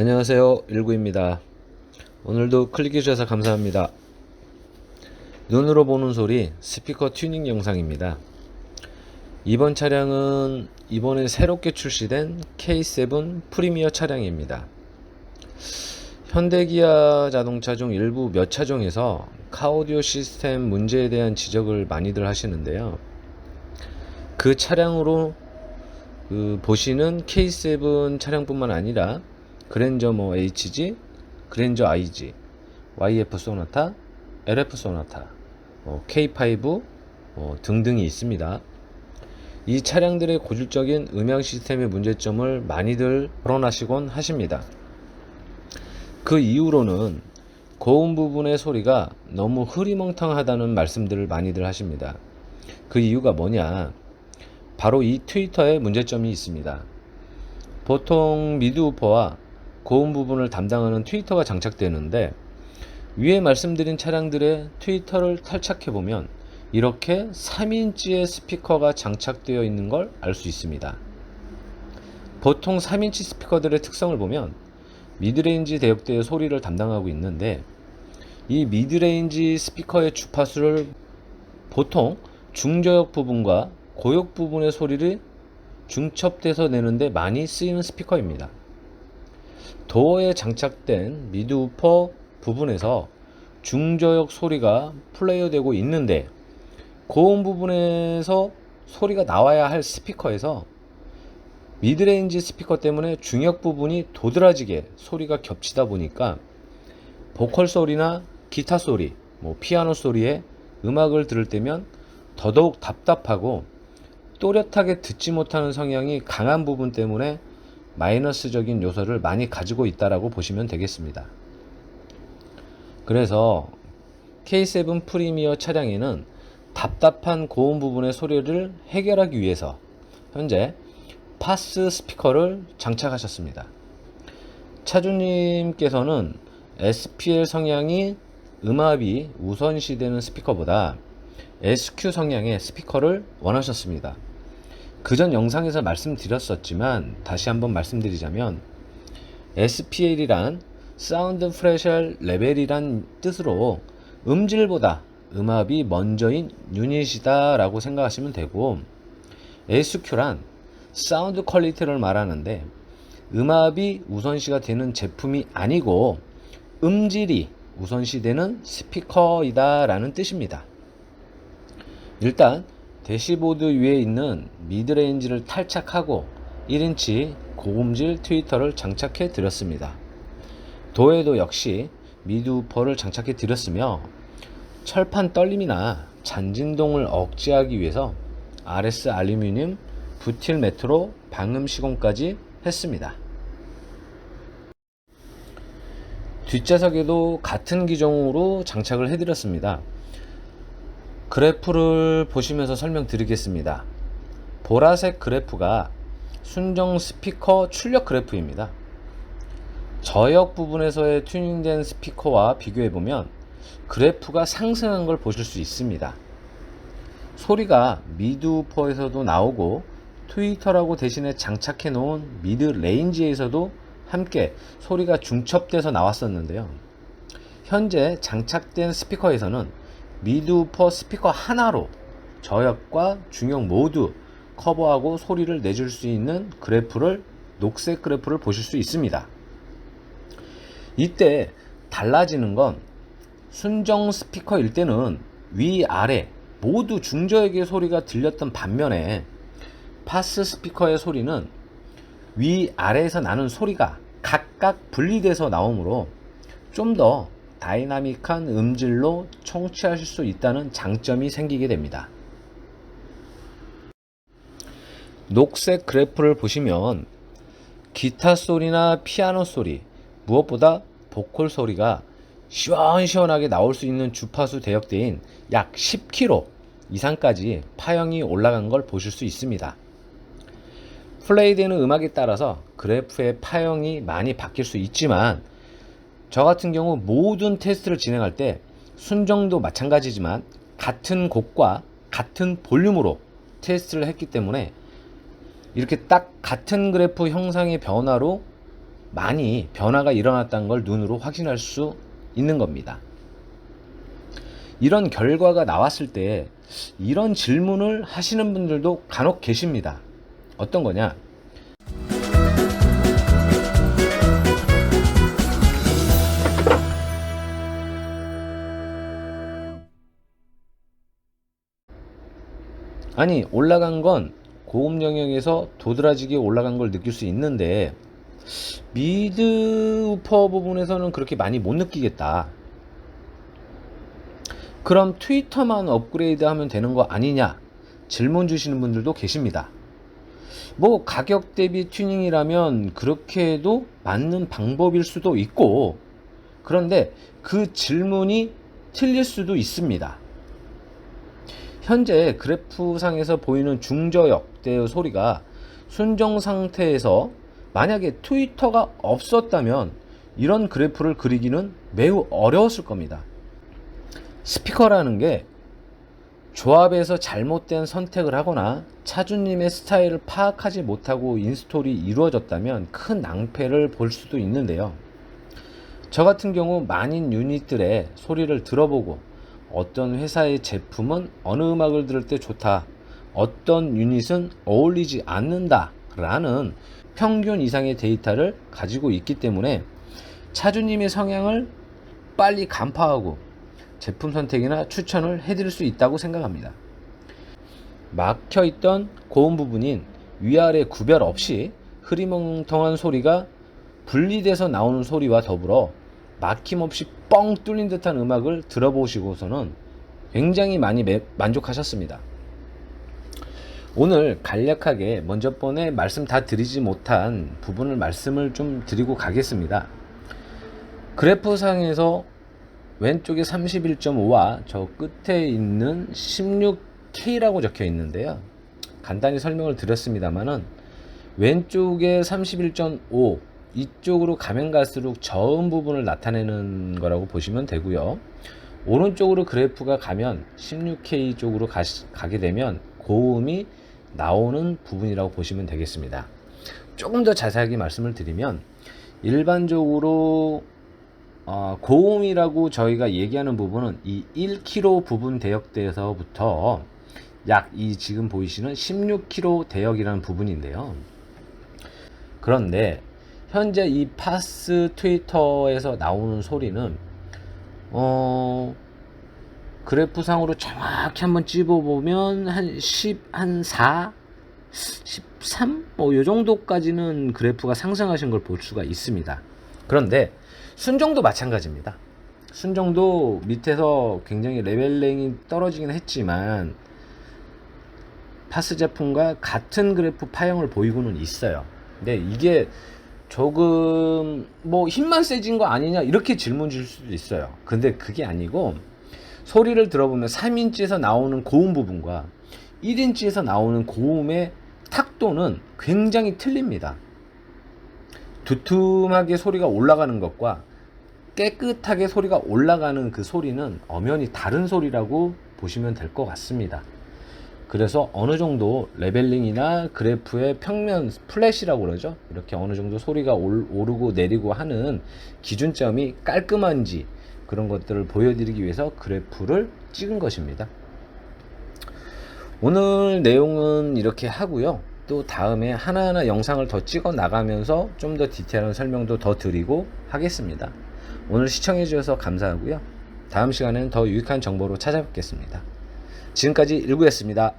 안녕하세요, 일구입니다. 오늘도 클릭해주셔서 감사합니다. 눈으로 보는 소리 스피커 튜닝 영상입니다. 이번 차량은 이번에 새롭게 출시된 K7 프리미어 차량입니다. 현대기아 자동차 중 일부 몇 차종에서 카오디오 시스템 문제에 대한 지적을 많이들 하시는데요. 그 차량으로 보시는 K7 차량뿐만 아니라 그랜저 HG, 그랜저 IG, YF 소나타, LF 소나타, K5 등등이 있습니다. 이 차량들의 고질적인 음향 시스템의 문제점을 많이들 거론하시곤 하십니다. 그 이후로는 고음 부분의 소리가 너무 흐리멍텅하다는 말씀들을 많이들 하십니다. 그 이유가 뭐냐? 바로 이 트위터에 문제점이 있습니다. 보통 미드우퍼와 고음 부분을 담당하는 트위터가 장착되는데 위에 말씀드린 차량들의 트위터를 탈착해보면 이렇게 3인치의 스피커가 장착되어 있는 걸 알 수 있습니다. 보통 3인치 스피커들의 특성을 보면 미드레인지 대역대의 소리를 담당하고 있는데 이 미드레인지 스피커의 주파수를 보통 중저역 부분과 고역 부분의 소리를 중첩돼서 내는데 많이 쓰이는 스피커입니다. 도어에 장착된 미드우퍼 부분에서 중저역 소리가 플레이어 되고 있는데 고음 부분에서 소리가 나와야 할 스피커에서 미드레인지 스피커 때문에 중역 부분이 도드라지게 소리가 겹치다 보니까 보컬 소리나 기타 소리, 피아노 소리에 음악을 들을 때면 더더욱 답답하고 또렷하게 듣지 못하는 성향이 강한 부분 때문에 마이너스적인 요소를 많이 가지고 있다라고 보시면 되겠습니다. 그래서 K7 프리미어 차량에는 답답한 고음 부분의 소리를 해결하기 위해서 현재 파스 스피커를 장착하셨습니다. 차주님께서는 SPL 성향이 음압이 우선시되는 스피커보다 SQ 성향의 스피커를 원하셨습니다. 그전 영상에서 말씀드렸었지만 다시 한번 말씀드리자면 SPL이란 사운드 프레셜 레벨이란 뜻으로 음질보다 음압이 먼저인 유닛이다 라고 생각하시면 되고 SQ란 사운드 퀄리티를 말하는데 음압이 우선시가 되는 제품이 아니고 음질이 우선시되는 스피커이다 라는 뜻입니다. 일단 대시보드 위에 있는 미드레인지를 탈착하고 1인치 고음질 트위터를 장착해 드렸습니다. 도에도 역시 미드우퍼를 장착해 드렸으며 철판 떨림이나 잔진동을 억제하기 위해서 RS 알루미늄 부틸 매트로 방음 시공까지 했습니다. 뒷좌석에도 같은 기종으로 장착을 해드렸습니다. 그래프를 보시면서 설명드리겠습니다. 보라색 그래프가 순정 스피커 출력 그래프입니다. 저역 부분에서의 튜닝된 스피커와 비교해보면 그래프가 상승한 걸 보실 수 있습니다. 소리가 미드우퍼에서도 나오고 트위터라고 대신에 장착해 놓은 미드 레인지에서도 함께 소리가 중첩돼서 나왔었는데요. 현재 장착된 스피커에서는 미드우퍼 스피커 하나로 저역과 중역 모두 커버하고 소리를 내줄 수 있는 그래프를 녹색 그래프를 보실 수 있습니다. 이때 달라지는 건 순정 스피커일 때는 위아래 모두 중저역의 소리가 들렸던 반면에 파스 스피커의 소리는 위아래에서 나는 소리가 각각 분리돼서 나오므로 좀 더 다이나믹한 음질로 청취하실 수 있다는 장점이 생기게 됩니다. 녹색 그래프를 보시면 기타 소리나 피아노 소리, 무엇보다 보컬 소리가 시원시원하게 나올 수 있는 주파수 대역대인 약 10km 이상까지 파형이 올라간 걸 보실 수 있습니다. 플레이되는 음악에 따라서 그래프의 파형이 많이 바뀔 수 있지만 저 같은 경우 모든 테스트를 진행할 때 순정도 마찬가지지만 같은 곡과 같은 볼륨으로 테스트를 했기 때문에 이렇게 딱 같은 그래프 형상의 변화로 많이 변화가 일어났다는 걸 눈으로 확인할 수 있는 겁니다. 이런 결과가 나왔을 때 이런 질문을 하시는 분들도 간혹 계십니다. 어떤 거냐? 아니, 올라간 건 고급 영역에서 도드라지게 올라간 걸 느낄 수 있는데 미드 우퍼 부분에서는 그렇게 많이 못 느끼겠다. 그럼 트위터만 업그레이드 하면 되는 거 아니냐? 질문 주시는 분들도 계십니다. 뭐 가격 대비 튜닝이라면 그렇게 해도 맞는 방법일 수도 있고, 그런데 그 질문이 틀릴 수도 있습니다. 현재 그래프상에서 보이는 중저역대의 소리가 순정 상태에서 만약에 트위터가 없었다면 이런 그래프를 그리기는 매우 어려웠을 겁니다. 스피커라는 게 조합에서 잘못된 선택을 하거나 차주님의 스타일을 파악하지 못하고 인스톨이 이루어졌다면 큰 낭패를 볼 수도 있는데요. 저 같은 경우 많은 유닛들의 소리를 들어보고 어떤 회사의 제품은 어느 음악을 들을 때 좋다, 어떤 유닛은 어울리지 않는다 라는 평균 이상의 데이터를 가지고 있기 때문에 차주님의 성향을 빨리 간파하고 제품 선택이나 추천을 해드릴 수 있다고 생각합니다. 막혀있던 고음 부분인 위아래 구별 없이 흐리멍텅한 소리가 분리돼서 나오는 소리와 더불어 막힘없이 뻥 뚫린 듯한 음악을 들어보시고서는 굉장히 많이 만족하셨습니다. 오늘 간략하게 먼저 번에 말씀 다 드리지 못한 부분을 말씀을 좀 드리고 가겠습니다. 그래프상에서 왼쪽에 31.5와 저 끝에 있는 16K라고 적혀 있는데요. 간단히 설명을 드렸습니다만은 왼쪽에 31.5 이쪽으로 가면 갈수록 저음 부분을 나타내는 거라고 보시면 되고요. 오른쪽으로 그래프가 가면 16K 쪽으로 가게 되면 고음이 나오는 부분이라고 보시면 되겠습니다. 조금 더 자세하게 말씀을 드리면 일반적으로 고음이라고 저희가 얘기하는 부분은 이 1km 부분 대역대에서부터 약 이 지금 보이시는 16km 대역이라는 부분인데요. 그런데 현재 이 파스 트위터에서 나오는 소리는 그래프상으로 정확히 한번 찝어보면 한 10, 한 4, 13? 뭐 요 정도까지는 그래프가 상승하신 걸 볼 수가 있습니다. 그런데 순정도 마찬가지입니다. 순정도 밑에서 굉장히 레벨링이 떨어지긴 했지만 파스 제품과 같은 그래프 파형을 보이고는 있어요. 근데 이게 조금 뭐 힘만 세진 거 아니냐 이렇게 질문 줄 수도 있어요. 근데 그게 아니고 소리를 들어보면 3인치에서 나오는 고음 부분과 1인치에서 나오는 고음의 탁도는 굉장히 틀립니다. 두툼하게 소리가 올라가는 것과 깨끗하게 소리가 올라가는 그 소리는 엄연히 다른 소리라고 보시면 될 것 같습니다. 그래서 어느 정도 레벨링이나 그래프의 평면 플랫이라고 그러죠. 이렇게 어느 정도 소리가 오르고 내리고 하는 기준점이 깔끔한지 그런 것들을 보여드리기 위해서 그래프를 찍은 것입니다. 오늘 내용은 이렇게 하고요. 또 다음에 하나하나 영상을 더 찍어 나가면서 좀 더 디테일한 설명도 더 드리고 하겠습니다. 오늘 시청해 주셔서 감사하고요. 다음 시간에는 더 유익한 정보로 찾아뵙겠습니다. 지금까지 일구였습니다.